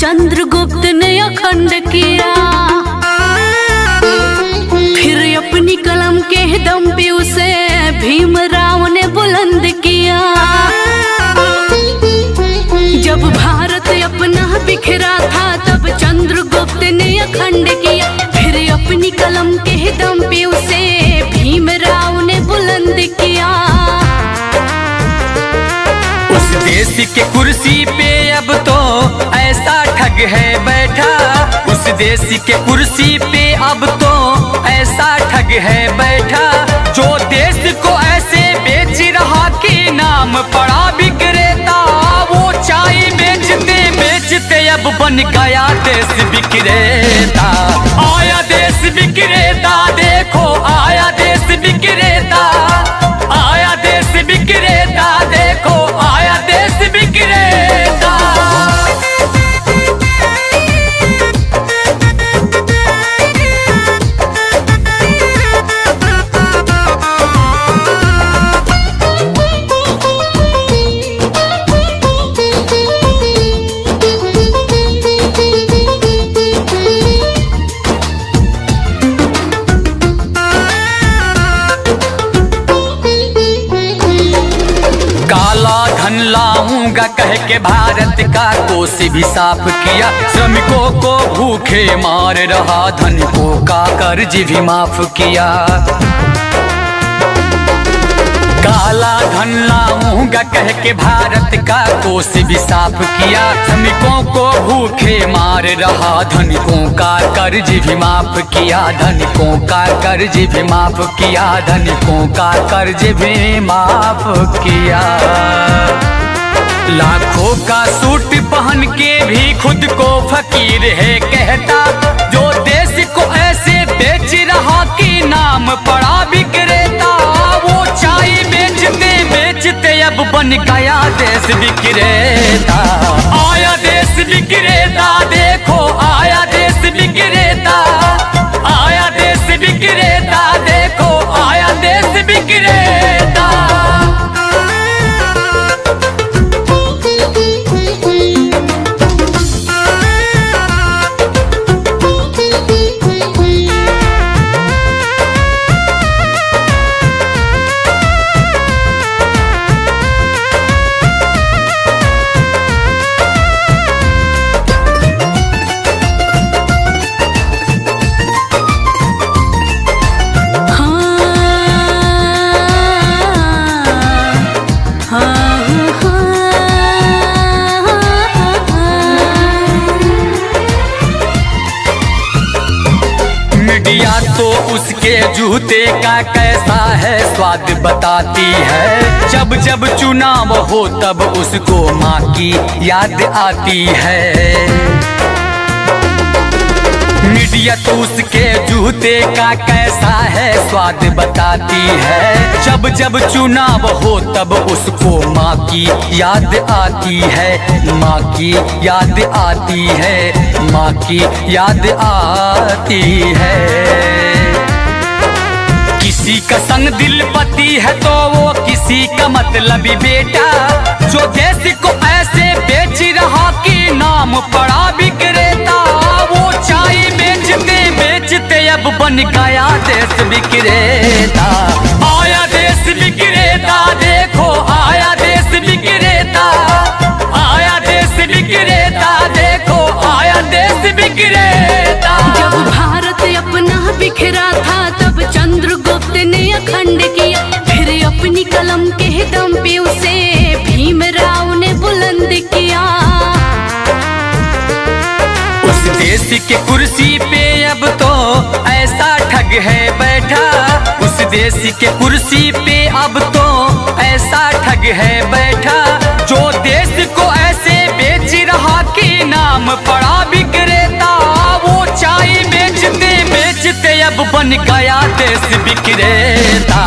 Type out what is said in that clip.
चंद्रगुप्त ने अखंड किया, फिर अपनी कलम के दम पे उसे भीमराव ने बुलंद किया। जब भारत अपना बिखरा था तब चंद्रगुप्त ने अखंड किया, फिर अपनी कलम के दम पे उसे भीमराव ने बुलंद किया। उस देश के कुर्सी पे अब तो ऐसा ठग है बैठा, उस देश के कुर्सी पे अब तो ऐसा ठग है बैठा, जो देश को ऐसे बेच रहा कि नाम पड़ा विक्रेता। वो चाय बेचते बेचते अब बन गया देश विक्रेता। आया देश विक्रेता, देखो आया देश विक्रेता, आया देश विक्रेता, देखो आया देश विक्रेता। लाऊंगा कह के भारत का कोष भी साफ किया, श्रमिकों को भूखे मार रहा, धनिकों का कर्ज भी माफ किया। काला धन लाऊंगा कह के भारत का कोष भी साफ किया, श्रमिकों को भूखे मार रहा, धनिकों का कर्ज भी माफ किया, धनिकों का कर्ज भी माफ किया, धनिकों का कर्ज भी माफ किया। लाखों का सूट पहन के भी खुद को फकीर है कहता, जो देश को ऐसे बेच रहा कि नाम पड़ा विक्रेता। वो चाय बेचते बेचते अब बन गया देश विक्रेता। आया देश विक्रेता, देखो आया देश विक्रेता, आया देश विक्रेता, देखो आया देश विक्रेता। तो उसके जूते का कैसा है स्वाद बताती है, जब जब चुनाव हो तब उसको माँ की याद आती है। मीडिया तो उसके जूते का कैसा है स्वाद बताती है, जब जब चुनाव हो तब उसको माँ की याद आती है, माँ की याद आती है, माँ की याद आती है। किसी का संग दिल पति है तो वो किसी का मतलबी बेटा, जो देश को ऐसे बेच रहा कि नाम पड़ा विक्रेता। वो चाय बेचते बेचते अब बन गया देश विक्रेता। आया देश विक्रेता, देखो आया देश विक्रेता, आया देश विक्रेता, देखो आया देश विक्रेता। जब भारत अपना बिखरा था तब चंद्रगुप्त ने अखंड किया, फिर अपनी कलम के दम पे उसे भीमराव ने बुलंद किया। उस देश के कुर्सी पे अब तो ऐसा ठग है बैठा, उस देश के कुर्सी पे अब तो ऐसा ठग है बैठा, जो देश को ऐसे बेच रहा कि नाम पड़ा विक्रेता। वो चाय बेचते बेचते अब बन गया देश विक्रेता।